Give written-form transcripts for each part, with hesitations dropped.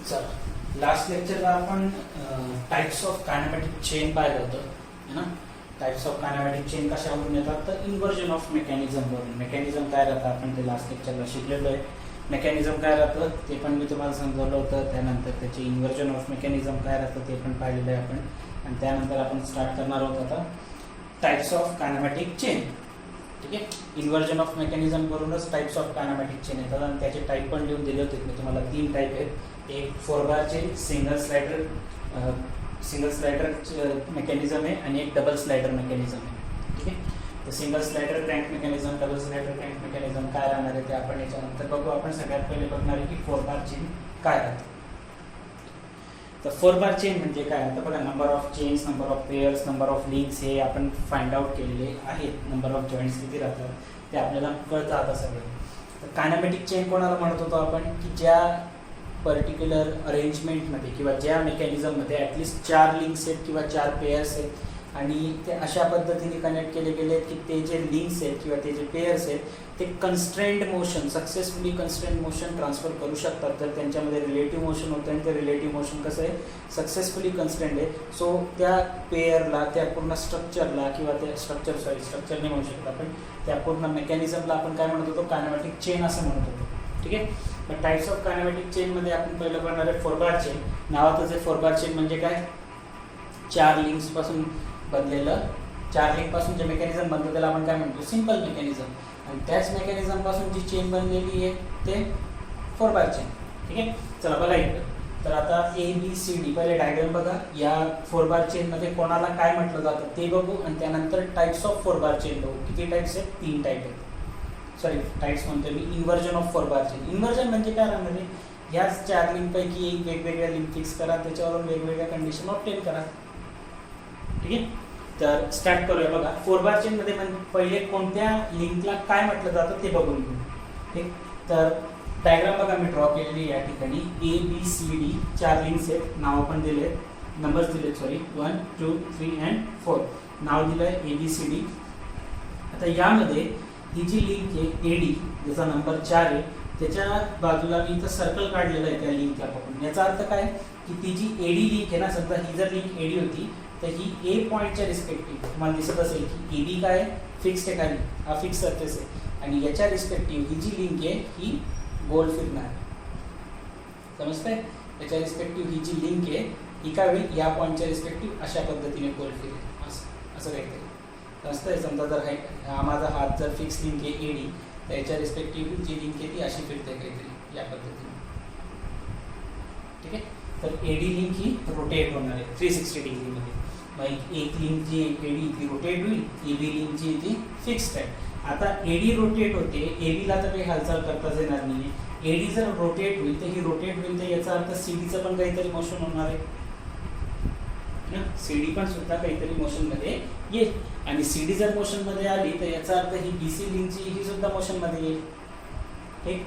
चला, लास्ट लेक्चरला आपण types of kinematic chain पाहिलं होतं है ना. टाइप्स ऑफ कायनेमॅटिक चेन कशावरून येतात तर इन्व्हर्जन ऑफ मेकॅनिझमवरून. मेकॅनिझम काय राहतं आपण ते लास्ट लेक्चरला शिकलेलो आहे. मेकॅनिझम काय राहतं ते पण मी तुम्हाला समजावलं होतं. त्यानंतर त्याचे इन्व्हर्जन ऑफ मेकॅनिझम काय राहतं ते पण पाहिलेलं आहे आपण. आणि त्यानंतर आपण स्टार्ट करणार आहोत आता टाइप्स ऑफ कायनेमॅटिक चेन. ठीक आहे, इन्व्हर्जन ऑफ मेकॅनिझम करूनच टाइप्स ऑफ कायनेमॅटिक चेन येतात आणि त्याचे टाईप पण लिहून दिले होते मी तुम्हाला. 3 टाईप आहेत. एक 4 bar chain, single slider mechanism आहे आणि एक डबल स्लाइडर मेकॅनिझम आहे. ठीक आहे, तर single slider crank mechanism, double slider crank mechanism काय राहणार आहे ते आपण याच्यानंतर बघू. आपण सगळ्यात पहिले बघणार आहे की 4 बार चेन काय राहते. तर 4 बार चेन म्हणजे काय आता बघा, number of chains, number of pairs, number of links हे आपण फाइंड आउट केलेले आहेत. नंबर ऑफ जॉईंट्स किती राहतात ते आपल्याला कळतं आता सगळं. तर कायनेमॅटिक चेन कोणाला म्हणत होतो आपण की ज्या पर्टिक्युलर अरेंजमेंटमध्ये किंवा ज्या मेकॅनिझममध्ये ॲटलिस्ट 4 लिंक्स आहेत किंवा 4 पेयर्स आहेत आणि ते अशा पद्धतीने कनेक्ट केले गेले आहेत की ते जे लिंक्स आहेत किंवा ते जे पेयर्स आहेत ते कन्स्ट्रेंड मोशन, सक्सेसफुली कन्स्ट्रेंड मोशन ट्रान्सफर करू शकतात. तर त्यांच्यामध्ये रिलेटिव्ह मोशन होतं आणि ते रिलेटिव्ह मोशन कसं आहे, सक्सेसफुली कन्स्ट्रेंड आहे. सो त्या पेयरला, त्या पूर्ण स्ट्रक्चरला किंवा त्या स्ट्रक्चर नाही म्हणू शकतो आपण, त्या पूर्ण मेकॅनिझमला आपण काय म्हणत होतो, कायनेमॅटिक चेन असं म्हणत होतो. ठीक आहे, मग टाइप्स ऑफ कायनेमॅटिक चेनमध्ये आपण पहिलं बघणार आहे 4 बार चेन. नावातच आहे 4 बार चेन म्हणजे काय, 4 लिंक्सपासून बनलेलं, 4 लिंकपासून जे मेकॅनिझम बनतं त्याला आपण काय म्हणतो, सिंपल मेकॅनिझम. आणि त्याच मेकॅनिझमपासून जी चेन बनलेली आहे ते 4 बार चेन. ठीक आहे, चला बघा इकडं. तर आता ABCD पहिले डायग्राम बघा. या 4 बार चेनमध्ये कोणाला काय म्हटलं जातं ते बघू आणि त्यानंतर टाइप्स ऑफ 4 बार चेन बघू. किती टाइप्स आहेत, 3 टाइप आहेत. सॉरी, टाइप्स म्हणतो मी. Inversion of 4 bar chain. Inversion म्हणजे काय राहणार आहे, ह्याच 4 लिंकपैकी एक वेगवेगळ्या लिंक फिक्स करा, त्याच्यावरून वेगवेगळ्या कंडिशन ऑब्टेन करा. ठीक आहे, तर स्टार्ट करूया. बघा 4 बार चेनमध्ये पहिले कोणत्या लिंकला काय म्हटलं जातं ते बघून घेऊ. ठीक, तर डायग्राम बघा मी ड्रॉ केलेली या ठिकाणी. ABCD 4 लिंक्स आहेत, नाव पण दिले, नंबर्स दिले, सॉरी 1, 2, 3 and 4 नाव दिलं आहे ABCD. आता यामध्ये ही जी लिंक आहे AD, ज्याचा नंबर 4 आहे, त्याच्या बाजूला मी इथं सर्कल काढलेलं आहे त्या लिंकला पकडून. याचा अर्थ काय की ती जी AD लिंक आहे ना, समजा ही जर लिंक AD होती तर ही A पॉईंटच्या रिस्पेक्टिव्ह तुम्हाला दिसत असेल की AB काय फिक्स्ड आहे, खाली हा फिक्स सरफेस आहे आणि याच्या रिस्पेक्टिव्ह ही जी लिंक आहे ही गोल फिरणार. समजतंय, याच्या रिस्पेक्टिव्ह ही जी लिंक आहे ही काय होईल, या पॉईंटच्या रिस्पेक्टिव्ह अशा पद्धतीने गोल फिरेल. असं काहीतरी समजतंय. समजा जर हा माझा हात जर फिक्स लिंक आहे AD, तर याच्या रिस्पेक्टिव्ह जी लिंक आहे ती अशी फिरते काहीतरी या पद्धतीने. ठीक आहे, तर AD लिंक ही रोटेट होणार आहे 360 डिग्रीमध्ये. मग एक लिंक जी AD ती रोटेट होईल, AB लिंक जी ती फिक्स्ड आहे. आता AD रोटेट होते, AB ला तर काही हालचाल करताच येणार नाही. AD जर रोटेट होईल तर ही रोटेट होईल, तर याचा अर्थ CDचं पण काहीतरी मोशन होणार आहे. CD पण सुद्धा काहीतरी मोशनमध्ये येईल आणि CD जर मोशनमध्ये आली तर याचा अर्थ ही BC लिंकची ही सुद्धा मोशनमध्ये येईल. ठीक,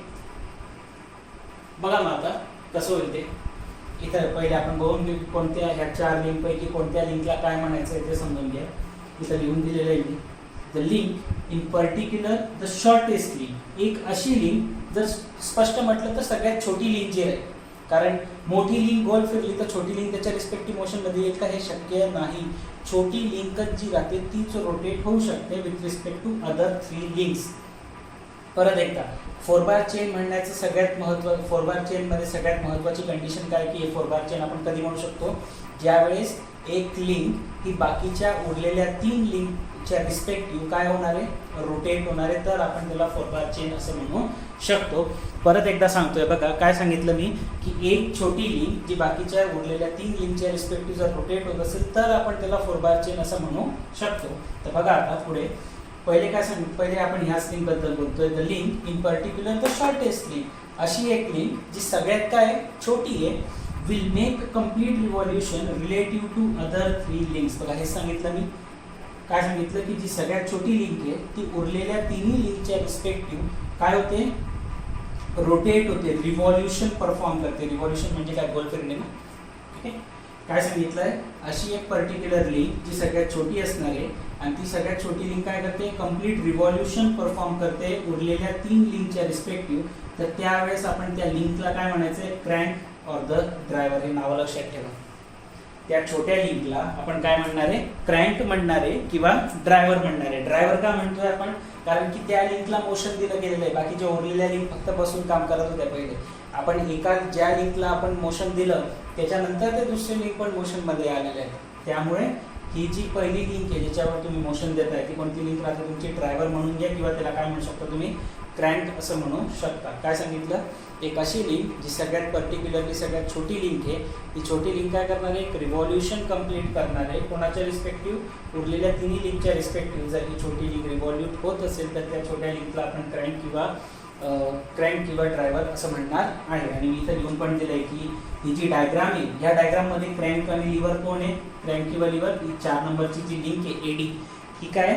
बघा मग आता कसं होईल ते. इथं पहिले आपण बघून घेऊ कोणत्या ह्या 4 लिंकपैकी कोणत्या लिंकला काय म्हणायचं आहे ते समजून घ्या. इथं लिहून दिलेलं आहे the link in particular the shortest link. एक अशी लिंक, जर स्पष्ट म्हटलं तर सगळ्यात छोटी लिंक जी आहे, कारण मोठी लिंक गोल फिरली तर छोटी लिंक त्याच्या रिस्पेक्टिव्ह मोशनमध्ये येईल का, हे शक्य नाही. छोटी लिंकच जी राहते तीच रोटेट होऊ शकते with respect to other 3 links. परत एकदा 4 बार चेन म्हणण्याचं सगळ्यात 4 बार चेनमध्ये सगळ्यात महत्त्वाची कंडिशन काय की हे 4 बार चेन आपण कधी म्हणू शकतो, ज्यावेळेस एक लिंक ही बाकीच्या उरलेल्या 3 लिंकच्या रिस्पेक्टिव्ह काय होणार आहे, रोटेट होणार आहे, तर आपण त्याला 4 बार चेन असं म्हणू शकतो. परत एकदा सांगतोय बघा, काय सांगितलं मी की एक छोटी लिंक जी बाकीच्या उरलेल्या 3 लिंकच्या रिस्पेक्टिव्ह जर रोटेट होत असेल तर आपण त्याला 4 बार चेन असं म्हणू शकतो. तर बघा आता पुढे पहिले काय सांगितलं, पहिले आपण ह्याच लिंकबद्दल बोलतोय. The link in particular the shortest link. अशी एक लिंक जी सगळ्यात काय छोटी आहे, will make complete revolution relative to other 3 links. बघा हे सांगितलं मी, काय सांगितलं की जी सगळ्यात छोटी लिंक आहे ती उरलेल्या 3 लिंकच्या रिस्पेक्टिव्ह काय होते, रोटेट होते, रिव्हॉल्युशन परफॉर्म करते. रिव्हॉल्युशन म्हणजे काय, गोल फिरणे ना. ठीक आहे, काय सांगितलंय, अशी एक पर्टिक्युलर लिंक जी सगळ्यात छोटी असणार आहे आणि ती सगळ्यात छोटी लिंक काय करते, कम्प्लीट रिव्हॉल्युशन परफॉर्म करते उरलेल्या 3 लिंकच्या रिस्पेक्टिव्ह. तर त्यावेळेस आपण त्या लिंकला काय म्हणायचंय, क्रँक ऑर द ड्रायव्हर, हे नाव लक्षात ठेवा. त्या छोट्या लिंकला आपण काय म्हणणार आहे, क्रँक म्हणणार आहे किंवा ड्रायव्हर म्हणणार आहे. ड्रायव्हर का म्हणतोय आपण, कारण की त्या लिंकला मोशन दिलं गेलेलं आहे, बाकीच्या उरलेल्या लिंक फक्त बसून काम करत होत्या पहिले. आपण ज्या लिंकला आपण मोशन दिलं त्याच्यानंतर ते दुसरे लिंक पण मोशन मध्ये आलेले आहेत. त्यामुळे ही जी पहिली लिंक आहे ज्याच्यावर तुम्ही मोशन देताय ती कोणती लिंक राहते तुमची, ड्रायव्हर म्हणून घ्या किंवा त्याला काय म्हणू शकता तुम्ही, क्रँक असं म्हणू शकता. काय सांगितलं, एक अशी लिंक जी सगळ्यात पर्टिक्युलरली सगळ्यात छोटी लिंक आहे. ती छोटी लिंक काय करणार आहे, एक रिव्हॉल्युशन कंप्लीट करणार आहे. कोणाच्या रिस्पेक्टिव्ह, उरलेल्या 3 लिंकच्या रिस्पेक्टिव्ह. जर ही छोटी लिंक रिव्हॉल्यूट होत असेल तर त्या छोट्या लिंकला आपण क्रँक किंवा ड्रायव्हर असं म्हणणार आहे. आणि मी इथं लिहून पण दिलंय की ही जी डायग्राम आहे, ह्या डायग्राम मध्ये क्रँक आणि लिव्हर कोण आहे, क्रँक किंवा लिव्हर, ही 4 नंबरची जी लिंक आहे एडी, ही काय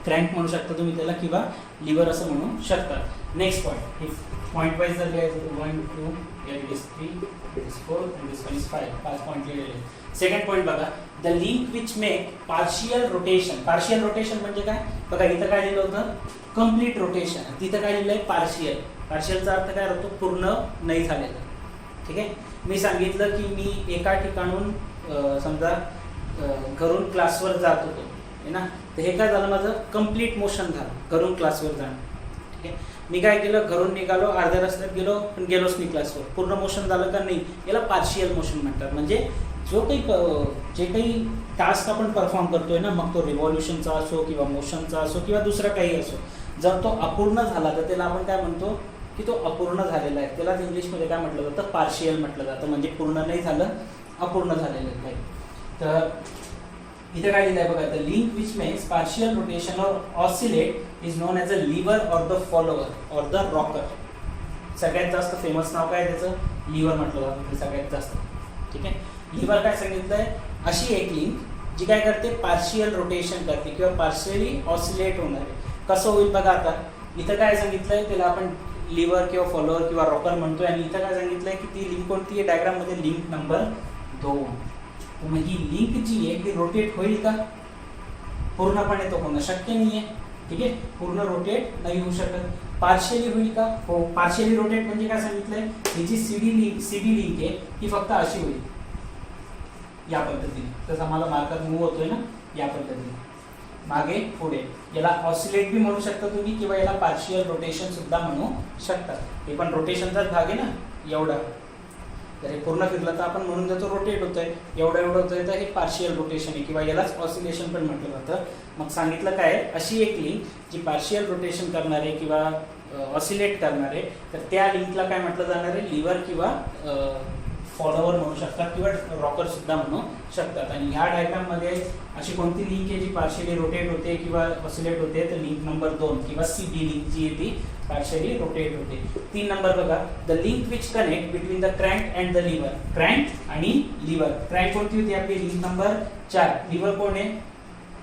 क्रँक म्हणू शकता तुम्ही त्याला किंवा लिव्हर असं म्हणू शकता. नेक्स्ट पॉईंट, हे पॉईंट वाईज जर लिहायचं 1 2 it is 3 it is 4 and this one is 5, 5 point लिहिलेले. सेकंड पॉईंट बघा, the link which make partial rotation. Partial rotation म्हणजे काय बघा, इथं काय लिहिलं होतं, कम्प्लीट रोटेशन, तिथं काय लिहिलंय पार्शियल. पार्शियलचा अर्थ काय होतो, पूर्ण नाही झालेलं. ठीक आहे, मी सांगितलं की मी एका ठिकाणून समजा घरून क्लासवर जात होतो आहे ना, तर हे काय झालं, माझं कम्प्लीट मोशन झालं घरून क्लासवर जाणं. ठीक आहे, मी काय केलं, घरून निघालो, अर्ध्या रस्त्यात गेलो पण गेलोच नाही क्लासवर, पूर्ण मोशन झालं का नाही, याला पार्शियल मोशन म्हणतात. म्हणजे जे काही टास्क आपण परफॉर्म करतोय ना, मग तो रिव्हॉल्युशनचा असो किंवा मोशनचा असो किंवा दुसरा काही असो, जर तो अपूर्ण झाला तर त्याला आपण काय म्हणतो की तो अपूर्ण झालेला आहे. त्यालाच इंग्लिशमध्ये काय म्हटलं जातं, पार्शियल म्हटलं जातं. म्हणजे पूर्ण नाही झालं, अपूर्ण झालेलं आहे. तर इथे काय लिहिलंय बघा, the link which makes partial rotation और oscillate is known as a lever or the follower or the rocker. सगळ्यात जास्त फेमस नाव काय त्याचं, लिव्हर म्हटलं जातं सगळ्यात जास्त. ठीक आहे, लिव्हर काय सांगितलंय, अशी एक लिंक जी काय करते, पार्शियल रोटेशन करते किंवा पार्शियली ऑसिलेट होणार आहे. कसं होईल बघा, आता इथं काय सांगितलंय, त्याला आपण लिव्हर किंवा फॉलोअर किंवा रॉकर म्हणतोय. आणि इथं काय सांगितलंय की ती लिंक कोणती आहे, डायग्राम मध्ये लिंक नंबर 2. मग ही लिंक जी आहे ती रोटेट होईल का, पूर्णपणे तो होणं शक्य नाहीये. ठीक आहे, पूर्ण रोटेट नाही होऊ शकत. पार्शियली होईल का, हो. पार्शियली रोटेट म्हणजे काय सांगितलंय, ही जी सीडी लिंक आहे ही फक्त अशी होईल, या पद्धतीने. तसं मला मार्कर मूव्ह होतोय ना, या पद्धतीने मागे पुढे. याला ऑसिलेट बी म्हणू शकता तुम्ही किंवा याला पार्शियल रोटेशन सुद्धा म्हणू शकता. हे पण रोटेशनचाच भाग आहे ना, एवढा. तर हे पूर्ण फिरलं तर आपण म्हणून जातो रोटेट होतंय, एवढं होतंय तर हे पार्शियल रोटेशन आहे किंवा यालाच ऑसिलेशन पण म्हटलं जातं. मग सांगितलं काय, अशी एक लिंक जी पार्शियल रोटेशन करणारे किंवा ऑसिलेट करणारे, तर त्या लिंकला काय म्हटलं जाणार आहे, लिव्हर किंवा फॉलोअर म्हणू शकतात किंवा रॉकर सुद्धा म्हणू शकतात. आणि ह्या डायग्राम मध्ये अशी कोणती लिंक आहे जी पार्शियली रोटेट होते किंवा ऑसिलेट होते, तर लिंक नंबर 2 किंवा सीडी लिंक जी आहे ती पार्शियली रोटेट होते. 3 नंबर बघा, the link which connect between the crank and the lever. Crank आणि लिव्हर, क्रँक कोणती होती आपली, लिंक नंबर 4. लिव्हर कोण आहे,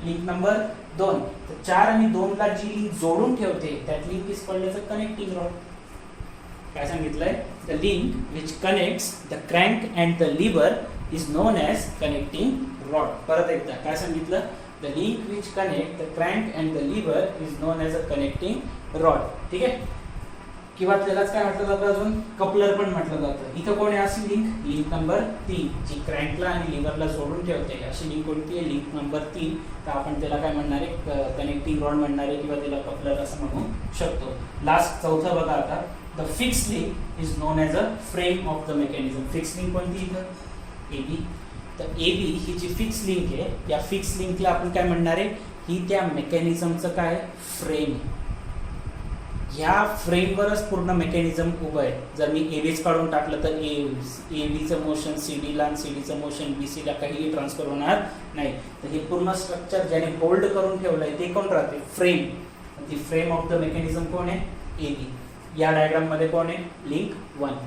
लिंक नंबर 2. तर 4 आणि 2 ला जी लिंक जोडून ठेवते त्यात link is called as a connecting rod. काय सांगितलंय, the link which connects the crank and the lever is known as connecting rod. परत एकदा काय सांगितलं, the link which connect the crank and the lever is known as a connecting rod. ठीक आहे, किंवा त्यालाच काय म्हटलं जातं, अजून कपलर पण म्हटलं जातं. इथं कोण आहे अशी लिंक, लिंक नंबर 3 जी क्रँकला आणि लिव्हरला जोडून ठेवते. अशी लिंक कोणती आहे, लिंक नंबर 3. तर आपण त्याला काय म्हणणार आहे, कनेक्टिंग रॉड म्हणणार आहे किंवा त्याला कपलर असं म्हणू शकतो. लास्ट चौथा बघा आता, the fix link is known as a frame of the mechanism. Fix link कोणती इथं, AB. तर AB ही जी फिक्स लिंक आहे, या फिक्स लिंकला आपण काय म्हणणार आहे, ही त्या मेकॅनिझमचं काय फ्रेम आहे. ह्या फ्रेमवरच पूर्ण मेकॅनिझम उभं आहे. जर मी एबीच काढून टाकलं तर एबीचं मोशन सीडीला आणि सीडीचं मोशन बीसीला काहीही ट्रान्सफर होणार नाही. तर हे पूर्ण स्ट्रक्चर ज्याने होल्ड करून ठेवलं आहे ते कोण राहते, फ्रेम. ती फ्रेम ऑफ द मेकॅनिझम कोण आहे, एबी. या डायग्राम मध्ये कोण आहे, लिंक 1.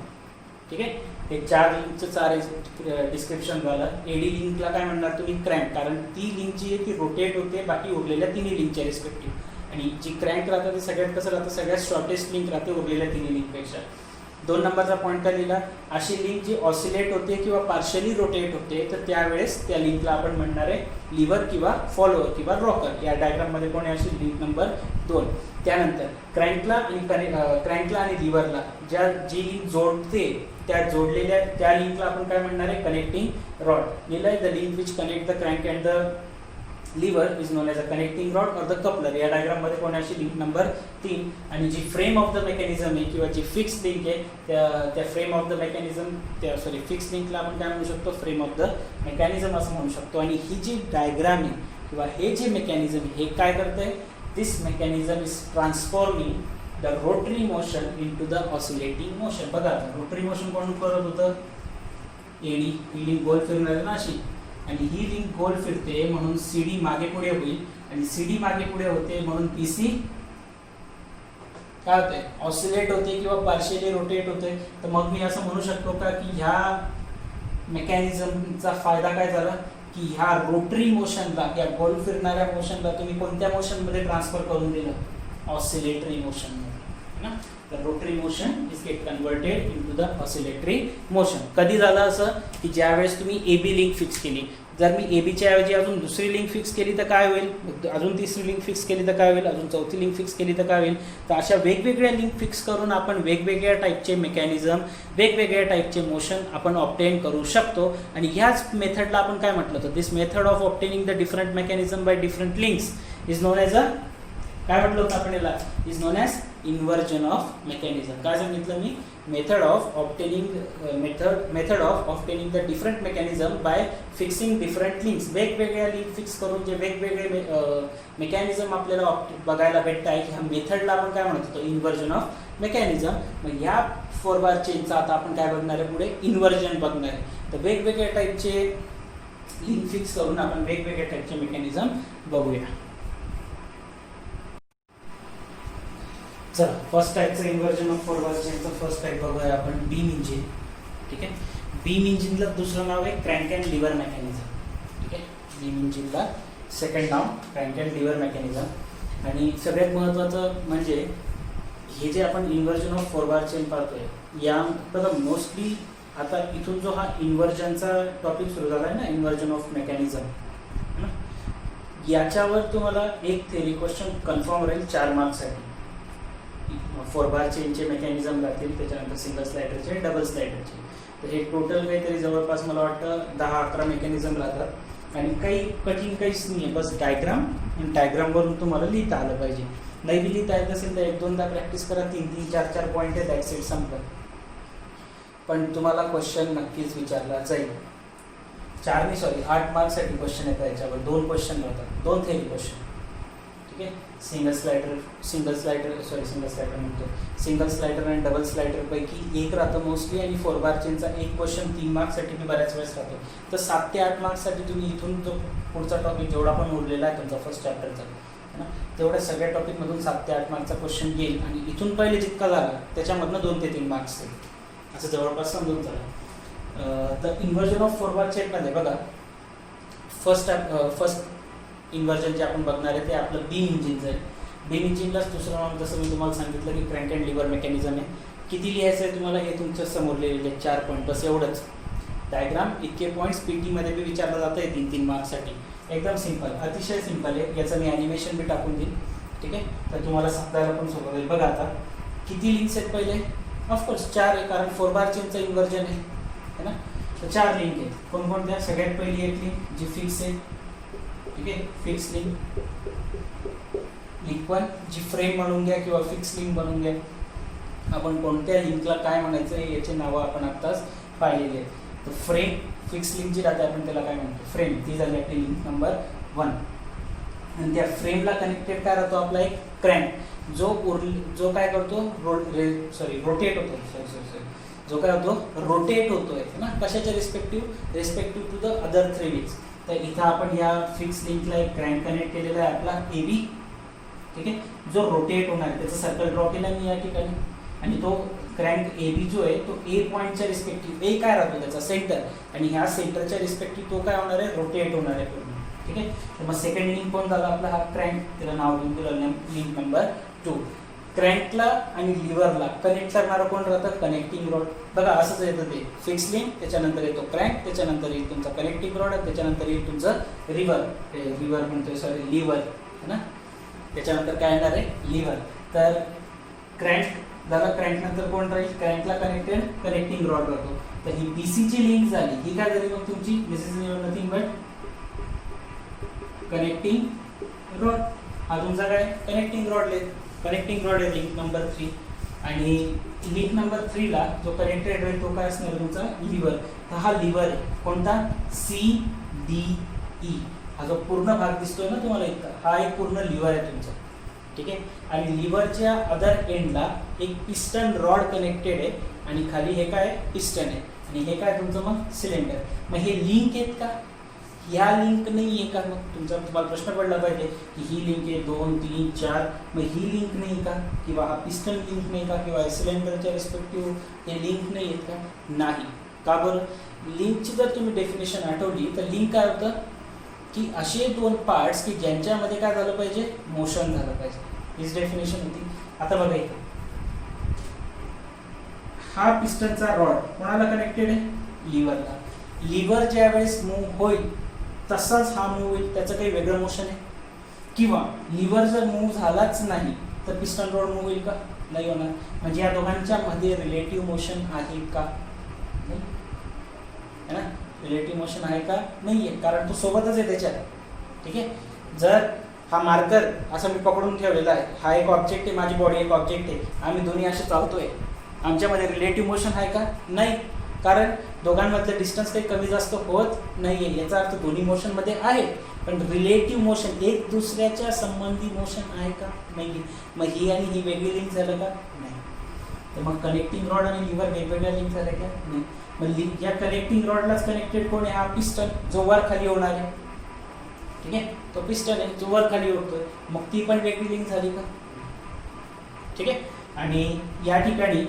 ठीक आहे, हे 4 लिंकचं 4 डिस्क्रिप्शन झालं. एडी लिंकला काय म्हणणार तुम्ही, क्रँक, कारण ती लिंक जी आहे ती रोटेट होते बाकी उरलेल्या 3 लिंकच्या रिस्पेक्टिव्ह. आणि जी क्रँक राहतं ते सगळ्यात कसं राहतं, सगळ्यात शॉर्टेस्ट लिंक राहते उरलेल्या 3 लिंकपेक्षा. 2 नंबरचा पॉईंट काय लिहिला, अशी लिंक जी ऑसिलेट होते किंवा पार्शली रोटेट होते तर त्यावेळेस त्या लिंकला आपण म्हणणार आहे लिव्हर किंवा फॉलोअर किंवा रॉकर. या डायग्राममध्ये कोणी अशी लिंक नंबर 2. त्यानंतर क्रँकला आणि लिव्हरला जी लिंक जोडते त्या जोडलेल्या त्या लिंकला आपण काय म्हणणार आहे, कनेक्टिंग रॉड. लिहिलंय the link which connect the crank and the lever is known as a connecting rod or the coupler. या डायग्राममध्ये कोणाशी लिंक नंबर 3. आणि जी फ्रेम ऑफ द मेकॅनिझम आहे किंवा जी फिक्स लिंक आहे त्या frame of the mechanism fix लिंकला आपण काय म्हणू शकतो, फ्रेम ऑफ द मेकॅनिझम असं म्हणू शकतो. आणि ही जी डायग्राम आहे किंवा हे जे मेकॅनिझम हे काय करतंय, this mechanism is transforming the rotary motion into the oscillating motion. बघा रोटरी मोशन कोण करत होतं, एडी, ही लिंक गोल फिरणार आहे ना अशी, आणि ही लिंक गोल फिरते म्हणून सीडी मागे पुढे होईल आणि सीडी मागे पुढे होते म्हणून पीसी काय होते, ऑसिलेट होते किंवा पार्शियली रोटेट होते. तर मग मी असं म्हणू शकतो का की ह्या मेकॅनिझमचा फायदा काय झाला की ह्या रोटरी मोशनला, या गोल फिरणाऱ्या मोशनला तुम्ही कोणत्या मोशनमध्ये ट्रान्सफर करून दिलं, ऑसिलेटरी मोशनमध्ये ना. तर rotary motion is get converted into the oscillatory motion. कधी झालं असं की ज्यावेळेस तुम्ही एबी लिंक फिक्स केली, जर मी एबीच्या ऐवजी अजून दुसरी लिंक फिक्स केली तर काय होईल, अजून तिसरी लिंक फिक्स केली तर काय होईल, अजून चौथी लिंक फिक्स केली तर काय होईल. तर अशा वेगवेगळ्या लिंक फिक्स करून आपण वेगवेगळ्या टाईपचे मेकॅनिझम, वेगवेगळ्या टाईपचे मोशन आपण ऑब्टेन करू शकतो. आणि ह्याच मेथडला आपण काय म्हटलं तर this method of obtaining the different mechanism by different links is known as a, काय म्हटलं होतं आपण याला, is known as inversion of mechanism. काय सांगितलं मी, method of obtaining the different mechanism by fixing different links. वेगवेगळ्या लिंक फिक्स करून जे वेगवेगळे मेकॅनिझम आपल्याला बघायला भेटत आहे, ह्या मेथडला आपण काय म्हणत होतो, इन्व्हर्जन ऑफ मेकॅनिझम. मग ह्या 4 बार चेनचा आता आपण काय बघणार आहे, पुढे इन्व्हर्जन बघणार आहे. तर वेगवेगळ्या टाईपचे लिंक फिक्स करून आपण वेगवेगळ्या टाईपचे मेकॅनिझम बघूया. चला फर्स्ट टाईपचं इन्व्हर्जन ऑफ 4 बार चेनचं फर्स्ट टाईप बघूया आपण, बीम इंजिन. ठीक आहे, बीम इंजिनला दुसरं नाव आहे क्रँक अँड लिव्हर मेकॅनिझम. ठीक आहे, बीम इंजिनला सेकंड नाव क्रँक अँड लिव्हर मेकॅनिझम. आणि सगळ्यात महत्त्वाचं म्हणजे हे जे आपण इन्व्हर्जन ऑफ 4 बार चेन पाहतोय, या बघा मोस्टली आता इथून जो हा इन्व्हर्जनचा टॉपिक सुरू झाला आहे ना, इन्व्हर्जन ऑफ मेकॅनिझम, याच्यावर तुम्हाला एक थेरी क्वेश्चन कन्फर्म राहील 4 मार्क्ससाठी. 4 बार चेनचे मेकॅनिझम राहतील, त्याच्यानंतर सिंगल स्लायडरचे, डबल स्लायडरचे. तर हे टोटल काहीतरी जवळपास मला वाटतं 10-11 मेकॅनिझम राहतात. आणि काही कठीण काहीच नाही आहे, बस डायग्राम आणि डायग्रामवरून तुम्हाला लिहिता आलं पाहिजे. नाही बी लिहिता येत असेल तर 1-2दा प्रॅक्टिस करा, 3-3, 4-4 पॉईंट आहे, दॅट्स इट, संपलं. पण तुम्हाला क्वेश्चन नक्कीच विचारला जाईल. 8 मार्क्ससाठी क्वेश्चन येतात याच्यावर. 2 क्वेश्चन राहतात, 2 थेरी क्वेश्चन. ठीक आहे, सिंगल स्लायडर आणि डबल स्लायडर पैकी एक राहतं मोस्टली, आणि 4 बार चेनचा एक क्वेश्चन 3 मार्क्ससाठी मी बऱ्याच वेळेस राहतो. तर 7 ते 8 मार्क्ससाठी तुम्ही इथून जो पुढचा टॉपिक जेवढा पण उरलेला आहे तुमचा फर्स्ट चॅप्टरचा ना, तेवढ्या सगळ्या टॉपिकमधून 7 ते 8 मार्क्सचा क्वेश्चन येईल. आणि इथून पहिले जितका झाला त्याच्यामधनं 2 ते 3 मार्क्स येईल, असं जवळपास समजून झालं. तर इन्व्हर्जन ऑफ 4 बार चेनमध्ये बघा, फर्स्ट इन्व्हर्जन जे आपण बघणार आहे ते आपलं बीम इंजिनचं आहे. बीम इंजिनलाच दुसरं नाव जसं मी तुम्हाला सांगितलं की क्रँक अँड लिव्हर मेकॅनिझम आहे. किती लिहायचं आहे तुम्हाला, हे तुमच्या समोर लिहिलेले 4 पॉईंट, बस एवढंच. डायग्राम इतके पॉईंट्स पीटीमध्ये बी विचारलं जातं आहे 3-3 मार्क्ससाठी. एकदम सिंपल, अतिशय सिंपल आहे. याचं मी ॲनिमेशन बी टाकून देईन. ठीक आहे, तर तुम्हाला समजायला पण सोपं होईल. बघा आता किती लिंक्स आहेत पहिले, ऑफकोर्स 4 आहे, कारण 4 बार चेनचं इन्व्हर्जन आहे ना. तर 4 लिंक आहेत. कोणकोणत्या, सगळ्यात पहिली एक लिंक जी फिक्स आहे. ठीक आहे, फिक्स लिंक. लिंक 1 जी फ्रेम म्हणून घ्या किंवा फिक्स लिंक बनवून घ्या. आपण कोणत्या लिंकला काय म्हणायचं आहे याचे नावं आपण आत्ताच पाहिलेले आहेत. तर फ्रेम, फिक्स लिंक जी राहते आपण त्याला काय म्हणतो, फ्रेम. ती झाली आपली लिंक नंबर 1. आणि त्या फ्रेमला कनेक्टेड काय राहतो आपला एक क्रँक, जो काय करतो, रोटेट होतो. जो काय होतो, रोटेट होतोय ना, कशाच्या respective to the other 3 links. तर इथं आपण या फिक्स लिंकला एक क्रँक कनेक्ट केलेला आहे आपला AB. ठीक आहे, जो रोटेट होणार आहे त्याचं सर्कल ड्रॉ केलं मी या ठिकाणी. आणि तो क्रँक AB जो आहे तो A पॉईंटच्या रिस्पेक्टिव्ह, A काय राहतो त्याचा सेंटर, आणि ह्या सेंटरच्या रिस्पेक्टिव्ह तो काय होणार आहे, रोटेट होणार आहे पूर्ण. ठीक आहे, तर मग सेकंड लिंक कोण झाला आपला, हा क्रँक. त्याला नाव देऊन दिलं लिंक नंबर 2. क्रँकला आणि लिव्हरला कनेक्ट करणारा कोण राहतं? Connecting rod. बघा असंच येतं ते, फिक्स लिंक, त्याच्यानंतर येतो क्रँक, त्याच्यानंतर येईल तुमचा कनेक्टिंग रॉड, त्याच्यानंतर येईल तुमचं रिव्हर म्हणतोय सॉरी लिव्हर है ना. त्याच्यानंतर काय येणार आहे? लिव्हर. तर क्रँक झाला, क्रँक नंतर कोण राहील? क्रँकला कनेक्टेड कनेक्टिंग रॉड राहतो. तर ही BC ची लिंक झाली, ही काय झाली मग तुमची? This is nothing but connecting rod. हा तुमचा काय? कनेक्टिंग रॉड आहे. कनेक्टिंग रॉड आहे लिंक नंबर 3. आणि लिंक नंबर 3 ला जो कनेक्टेड आहे तो काय असणार? तुमचा लिव्हर. तर हा लिव्हर आहे कोणता? CDE. हा जो पूर्ण भाग दिसतोय ना तुम्हाला इथं, हा एक पूर्ण लिव्हर आहे तुमचा. ठीक आहे. आणि लिव्हरच्या अदर एंडला एक पिस्टन रॉड कनेक्टेड आहे आणि खाली हे काय? पिस्टन आहे. आणि हे काय तुमचं मग? सिलेंडर. मग हे लिंक आहेत का? ह्या लिंक नाही आहे का? मग तुम्हाला प्रश्न पडला पाहिजे की ही लिंक आहे 2, 3, 4, मग ही लिंक नाही का? किंवा हा पिस्टन लिंक नाही का? किंवा सिलेंडरच्या रिस्पेक्टिव्ह हे लिंक नाही आहेत का? नाही. का बरं? लिंकची जर तुम्ही डेफिनेशन आठवली तर लिंक काय होतं की असे दोन पार्ट्स की ज्यांच्यामध्ये काय झालं पाहिजे? मोशन झालं पाहिजे. हीच डेफिनेशन होती. आता बघा इथे हा पिस्टनचा रॉड कोणाला कनेक्टेड आहे? लिव्हरला. लिव्हर ज्या वेळेस मूव्ह होईल तसाच हा मूव्ह होईल, त्याचं काही वेगळं मोशन आहे? किंवा लिव्हर जर मूव्ह झालाच नाही तर पिस्टन रॉड मूव्ह होईल का? नाही होणार. म्हणजे या दोघांच्या मध्ये रिलेटिव्ह मोशन आहे का? नाही है ना. रिलेटिव्ह मोशन आहे का? नाही आहे, कारण तो सोबतच आहे त्याच्यात. ठीक आहे. जर हा मार्कर असं मी पकडून ठेवलेला आहे, हा एक ऑब्जेक्ट आहे, माझी बॉडी एक ऑब्जेक्ट आहे, आम्ही दोन्ही असे चालतोय, आमच्यामध्ये रिलेटिव्ह मोशन आहे का? नाही, कारण दोघांमधलं डिस्टन्स काही कमी जास्त होत नाही आहे. याचा अर्थ दोन्ही मोशनमध्ये आहे, पण रिलेटिव्ह मोशन एक दुसऱ्याच्या संबंधी मोशन आहे का? नाही. मग ही आणि ही वेगळी लिंक झालं का? नाही. तर मग कनेक्टिंग रॉड आणि लिव्हर वेगवेगळ्या लिंक झाल्या का? नाही. मग या कनेक्टिंग रॉडलाच कनेक्टेड कोण आहे? हा पिस्टन जो वर खाली होणार आहे. ठीक आहे. तो पिस्टन आहे जो वर खाली होतोय, मग ती पण वेगळी लिंक झाली का? ठीक आहे. आणि या ठिकाणी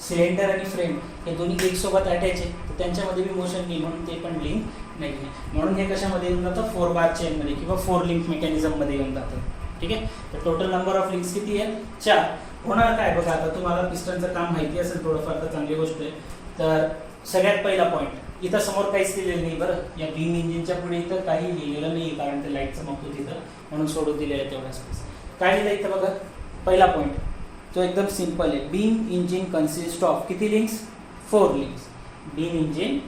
सिलेंडर आणि फ्रेम हे दोन्ही एक सोबत अटॅच आहे, तर त्यांच्यामध्ये बी मोशन नाही, म्हणून ते पण लिंक नाही आहे. म्हणून हे कशामध्ये येऊन जातं? 4 बार चेनमध्ये किंवा 4 लिंक मेकॅनिझममध्ये येऊन जातं. ठीक आहे. तर टोटल नंबर ऑफ लिंक्स किती आहे? 4. होणार काय बघा, आता तुम्हाला पिस्टनचं काम माहिती असेल थोडंफार, तर चांगली गोष्ट आहे. तर सगळ्यात पहिला पॉईंट, इथं समोर काहीच लिहिलेलं नाही बरं. या बीम इंजिनच्या पुढे इथं काही लिहिलेलं नाही, कारण ते लाईट चमकतो तिथं, म्हणून सोडून दिलेलं आहे तेवढ्या स्पेस. काय लिहिलं इथं बघा? पहिला पॉईंट तो एकदम सिंपल आहे. बीम इंजिन कन्सिस्ट ऑफ किती links? 4 links. Beam engine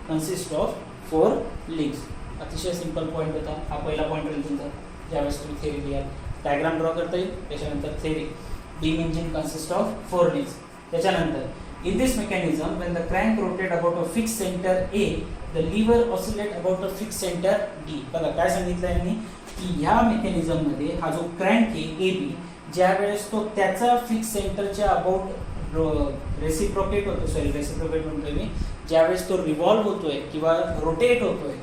consist of 4 links. अतिशय सिंपल पॉईंट होता हा. पहिला पॉईंट राहील तुमचा ज्यावेळेस तुम्ही थेरी लिहाल. डायग्राम ड्रॉ करता येईल, त्याच्यानंतर theory. Beam engine consist of 4 links. त्याच्यानंतर in this mechanism when the crank rotate about a fixed center A, the lever oscillate about a fixed center D. बघा काय सांगितलं यांनी की ह्या मेकॅनिझम मध्ये हा जो क्रँक आहे AB, ज्या वेळेस तो त्याचा फिक्स सेंटरच्या अबाउट रेसिप्रोकेट म्हणतोय मी, ज्यावेळेस तो रिव्हॉल्व होतोय किंवा रोटेट होतोय.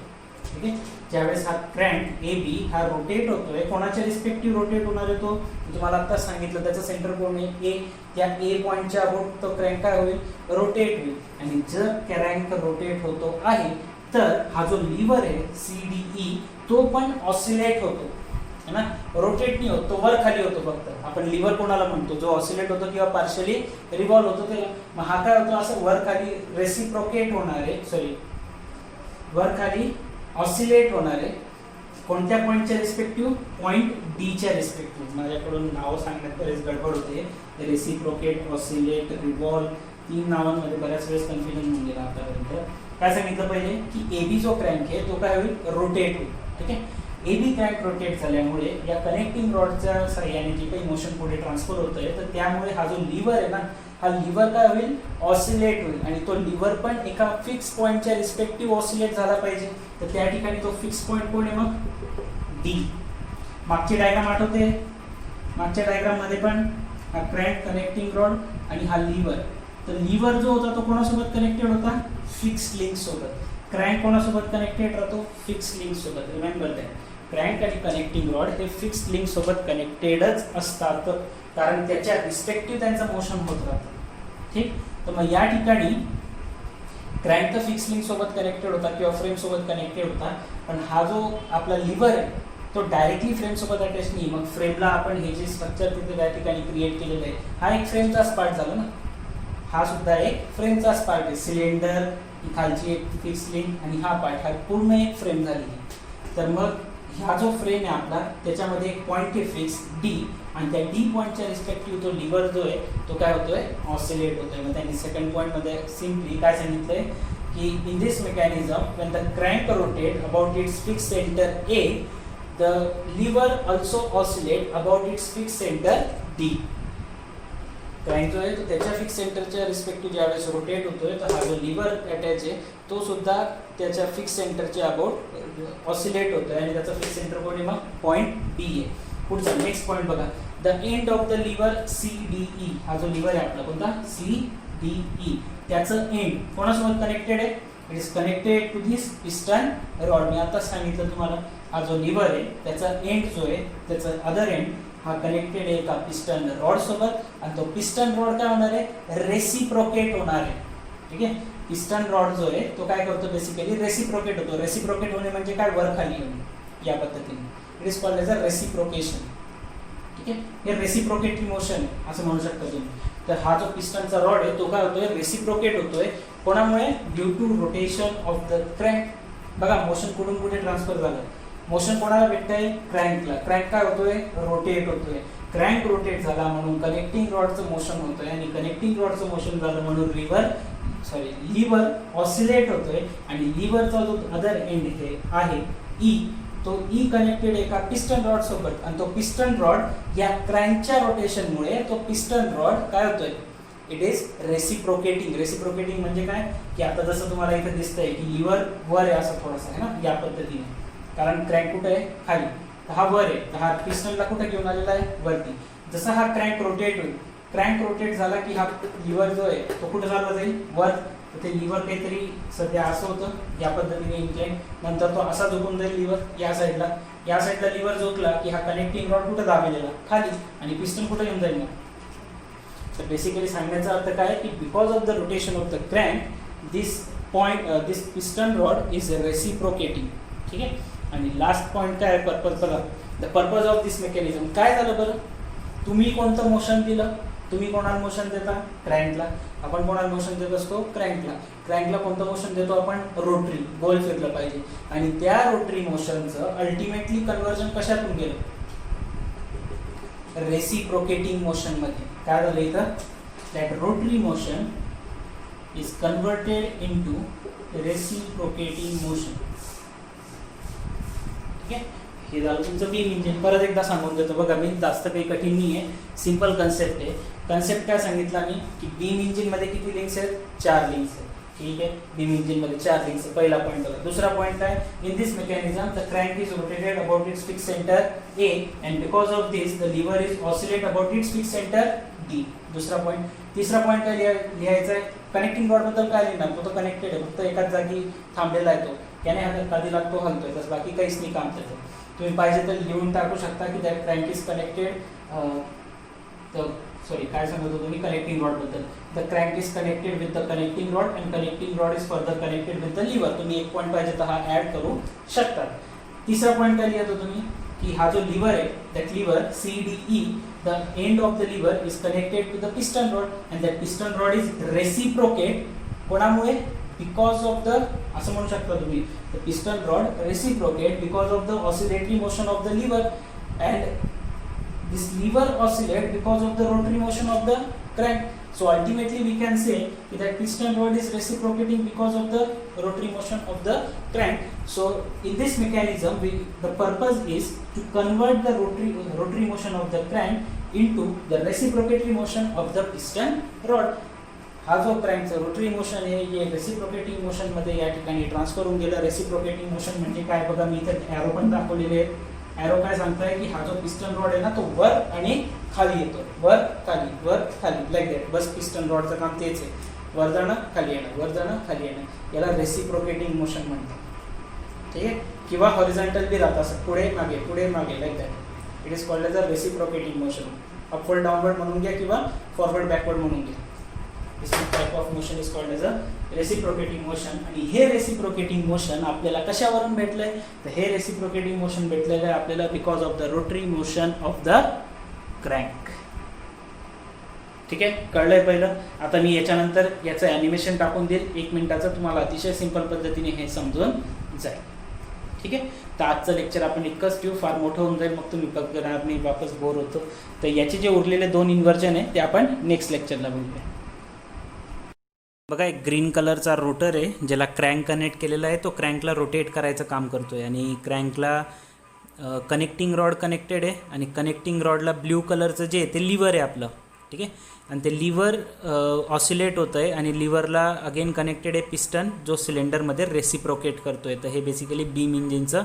ठीक आहे. ज्यावेळेस हा क्रँक AB हा रोटेट होतोय, कोणाच्या रिस्पेक्टिव्ह रोटेट होणार आहे? तो तुम्हाला आता सांगितलं त्याचं सेंटर कोण आहे? A. त्या A पॉईंटच्या अबाउट तो क्रँक काय होईल? रोटेट होईल. आणि जर क्रँक रोटेट होतो आहे तर हा जो लिव्हर आहे CDE तो पण ऑसिलेट होतो है ना. रोटेट नाही होत, तो वर खाली होतो फक्त. आपण लिव्हर कोणाला म्हणतो? जो ऑसिलेट होतो किंवा पार्शली रिव्हॉल्व होतो त्याला. मग हा काय होतो? असं वर खाली रेसिप्रोकेट होणार आहे, सॉरी वर खाली ऑसिलेट होणार आहे. कोणत्या पॉईंटच्या रिस्पेक्टिव्ह? पॉईंट डीच्या रिस्पेक्टिव्ह. माझ्याकडून नाव सांगण्यात बरेच गडबड होते. रेसिप्रोकेट, ऑसिलेट, रिव्हॉल्व, 3 नावांमध्ये बऱ्याच वेळेस कन्फ्युजन होऊन गेला आतापर्यंत. काय सांगितलं पाहिजे की AB जो क्रँक आहे तो काय होईल? रोटेट होईल. ठीक आहे. AB क्रँक रोटेट झाल्यामुळे या कनेक्टिंग रॉडच्या साह्याने जे काही मोशन पुढे ट्रान्सफर होत आहे, तर त्यामुळे हा जो लिव्हर आहे ना, हा लिव्हर काय होईल? ऑसिलेट होईल. आणि तो लिव्हर पण एका फिक्स पॉईंटच्या रिस्पेक्टिव्ह ऑसिलेट झाला पाहिजे. तर त्या ठिकाणी तो फिक्स पॉईंट कोण आहे मग? D. मागची डायग्राम आठवते? मागच्या डायग्राममध्ये पण हा क्रँक, कनेक्टिंग रॉड आणि हा लिव्हर. तर लिव्हर जो होता तो कोणासोबत कनेक्टेड होता? फिक्स लिंक सोबत. क्रँक कोणासोबत कनेक्टेड राहतो? फिक्स लिंक सोबत. Remember that. क्रँक आणि कनेक्टिंग रॉड हे फिक्स लिंक सोबत कनेक्टेडच असतात, कारण त्याच्या रिस्पेक्टिव्ह त्यांचं मोशन होत राहतं. ठीक. तर मग या ठिकाणी क्रँक तर फिक्स लिंक सोबत कनेक्टेड होता किंवा फ्रेम सोबत कनेक्टेड होता, पण हा जो आपला लिव्हर आहे तो डायरेक्टली फ्रेम सोबत अटॅच नाही. मग फ्रेमला आपण हे जे स्ट्रक्चर तिथे त्या ठिकाणी क्रिएट केलेलं आहे, हा एक फ्रेमचाच पार्ट झाला ना, हा सुद्धा एक फ्रेमचाच पार्ट आहे. सिलेंडर, खालची एक फिक्स लिंक आणि हा पार्ट, हा पूर्ण एक फ्रेम झालेली. तर मग हा जो फ्रेम आहे आपला, त्याच्यामध्ये एक पॉईंट आहे फिक्स डी, आणि त्या डी पॉईंटच्या रिस्पेक्टिव्ह तो लिव्हर जो आहे तो काय होतोय, ऑसिलेट होतोय. मग त्यांनी सेकंड पॉईंट मध्ये सिम्पली काय सांगितलंय की in this mechanism when the crank rotate about its fix centre A, the lever also oscillate about its fix centre D. Crank जो आहे तो त्याच्या फिक्स सेंटरच्या रिस्पेक्टिव्ह ज्यावेळेस रोटेट होतोय, तर हा जो लिव्हर अटॅच आहे तो सुद्धा त्याच्या फिक्स सेंटरच्या अबाउट ऑसिलेट होतोय, आणि त्याचा फिक्स सेंटर कोण आहे, मग पॉईंट बी आहे. पुढचा नेक्स्ट पॉईंट बघा, the end of the lever CDE, हा जो लिव्हर आहे आपला कोणता, CDE, त्याचं एंड कोणासोबत कनेक्टेड आहे, it is connected to this piston rod. मी आता सांगितलं तुम्हाला, हा जो लिव्हर आहे त्याचा एंड जो आहे, त्याचा अदर एंड हा कनेक्टेड आहे एका पिस्टन रॉड सोबत, आणि तो पिस्टन रॉड काय होणार आहे, रेसिप्रोकेट होणार आहे. ठीक आहे, पिस्टन रॉड जो आहे तो काय करतो, बेसिकली रेसिप्रोकेट होतो. रेसिप्रोकेट होणे म्हणजे काय, वर खाली होणे, या पद्धतीने. It is called as a reciprocation. ठीक आहे, हे रेसिप्रोकेटिंग मोशन आहे असं म्हणू शकता तुम्ही. तर हा जो पिस्टनचा रॉड आहे तो काय होतोय, रेसिप्रोकेट होतोय. कोणामुळे, due to rotation of the crank. बघा मोशन कुठून कुठे ट्रान्सफर झालं, मोशन कोणाला भेटतंय, क्रँकला. क्रँक काय होतोय, रोटेट होतोय. क्रँक रोटेट झाला म्हणून कनेक्टिंग रॉडचं मोशन होतोय, आणि कनेक्टिंग रॉडचं मोशन झालं म्हणून लिव्हर ऑसिलेट होतोय, आणि लिव्हरचा जो अदर एंड हे आहे ई, तो ई कनेक्टेड एका पिस्टन रॉड सोबत, आणि तो पिस्टन रॉड या क्रँकच्या रोटेशनमुळे तो पिस्टन रॉड काय होतोय, इट इज रेसिप्रोकेटिंग. रेसिप्रोकेटिंग म्हणजे काय, की आता जसं तुम्हाला इथे दिसतंय की लिव्हर वर आहे असं थोडंसं आहे ना, या पद्धतीने, कारण क्रँक कुठे आहे, खाली, तर हा वर आहे, तर हा पिस्टनला कुठे घेऊन आलेला आहे, वरती. जसा हा क्रँक रोटेट होईल, क्रँक रोटेट झाला की हा लिव्हर जो आहे तो कुठे चालला जाईल, वर. तर ते लिव्हर काहीतरी सध्या असं होतं, या पद्धतीने इन्क्लाइन, नंतर तो असा झोपून जाईल लिव्हर या साईडला. या साईडला लिव्हर झोकला की हा कनेक्टिंग रॉड कुठे दाबलेला, खाली, आणि पिस्टन कुठे येऊन जाईल. तर बेसिकली सांगण्याचा अर्थ काय की because of the rotation of the crank this piston rod is reciprocating. ठीक आहे, आणि लास्ट पॉईंट काय आहे, पर्पज. बघा, the purpose of this mechanism काय झालं बरं, तुम्ही कोणतं मोशन दिलं, तुम्ही कोणाला मोशन देता, क्रँकला. आपण कोणाला मोशन देत असतो, क्रँकला. क्रँकला कोणतं मोशन देतो आपण, रोटरी, गोल फिरलं पाहिजे, आणि त्या रोटरी मोशनचं अल्टिमेटली कन्व्हर्जन कशातून गेलं, रेसिप्रोकेटिंग मोशन मध्ये. काय झालं इथं, that rotary motion is converted into reciprocating motion. ठीक आहे, हे झालं तुमचं बीम इंजिन. परत एकदा सांगून देतो बघा, मी जास्त काही कठीण नाही आहे, सिंपल कन्सेप्ट आहे. कन्सेप्ट काय सांगितला मी की बीम इंजिन मध्ये किती लिंक्स आहेत, 4 लिंक्स आहेत. ठीक आहे, बीम इंजिन मध्ये 4 लिंक्स. पहिला पॉईंट बघा. दुसरा पॉईंट काय, in this mechanism the crank is rotated about its fix centre A, and because of this the lever is oscillate about its fix centre D. दुसरा point. तिसरा point काय लिहायचा आहे, कनेक्टिंग रॉड बद्दल काय लिहिणार, तो कनेक्टेड आहे, फक्त एकाच जागी थांबलेला आहे तो, त्याने कधी लागतो हलतोय, बस बाकी काहीच नाही काम त्याचं. तुम्ही पाहिजे तर लिहून टाकू शकता की that crank is connected, sorry काय सांगत होतो मी, कनेक्टिंग रॉड बद्दल. The crank is connected with the connecting rod, and connecting rod is further connected with the lever. तुम्ही एक पॉईंट पाहिजे तर हा ऍड करू शकता. तिसरा पॉईंट काय लिहितो तुम्ही की हा जो लिव्हर आहे, that lever CDE, the end of the lever is connected to the piston rod, and that piston rod is reciprocate. कोणामुळे, बिकॉज ऑफ द, असं म्हणू शकता तुम्ही, the piston rod reciprocate because of the oscillatory motion of the lever, and this lever oscillate because of the rotary motion of the crank. So ultimately we can say that piston rod is reciprocating because of the rotary motion of the crank. So in this mechanism the purpose is to convert the rotary motion of the crank into the reciprocatory motion of the piston rod. हा जो क्रँकचा rotary motion आहे हे reciprocating motion मध्ये या ठिकाणी transfer होऊन गेला. Reciprocating motion म्हणजे काय बघा, मी इथे ॲरो पण दाखवलेले आहेत. ॲरो काय सांगताय की हा जो पिस्टन रॉड आहे ना तो वर आणि खाली येतो, वर खाली लाईक दॅट. बस पिस्टन रॉडचं काम तेच आहे, वर जाणं खाली येणं, वर जाणं खाली येणं, याला रेसिप्रोकेटिंग मोशन म्हणतात. ठीक आहे, किंवा हॉरिझॉन्टल बी राहतं असं पुढे मागे like that. It is called as a reciprocating motion. Upward downward म्हणून घ्या किंवा फॉरवर्ड बॅकवर्ड म्हणून घ्या. This type of motion is called as a reciprocating motion. आणि हे रेसिप्रोकेटिंग मोशन आपल्याला कशावरून भेटलंय, तर हे रेसिप्रोकेटिंग मोशन भेटलेलं आहे आपल्याला because of the rotary motion of the crank. ठीक आहे, कळलंय पहिलं. आता मी याच्यानंतर याचं ॲनिमेशन टाकून देईल 1 मिनिटाचं, तुम्हाला अतिशय सिंपल पद्धतीने हे समजून जाईल. ठीक आहे, तर आजचं लेक्चर आपण इतकंच ठेवू, फार मोठं होऊन जाईल, मग तुम्ही बघणार नाही, वापस बोर होतो. तर याचे जे उरलेले 2 इन्व्हर्जन आहे ते आपण नेक्स्ट लेक्चरला बघूया. बघा, एक ग्रीन कलरचा रोटर आहे ज्याला क्रँक कनेक्ट केलेला आहे. तो क्रँकला रोटेट करायचं काम करतो आहे आणि क्रँकला कनेक्टिंग रॉड कनेक्टेड आहे आणि कनेक्टिंग रॉडला ब्ल्यू कलरचं जे आहे ते लिव्हर आहे आपलं. ठीक आहे, आणि ते लिव्हर ऑसिलेट होतं आहे आणि लिव्हरला अगेन कनेक्टेड आहे पिस्टन जो सिलेंडरमध्ये रेसिप्रोकेट करतो आहे. तर हे बेसिकली बीम इंजिनचं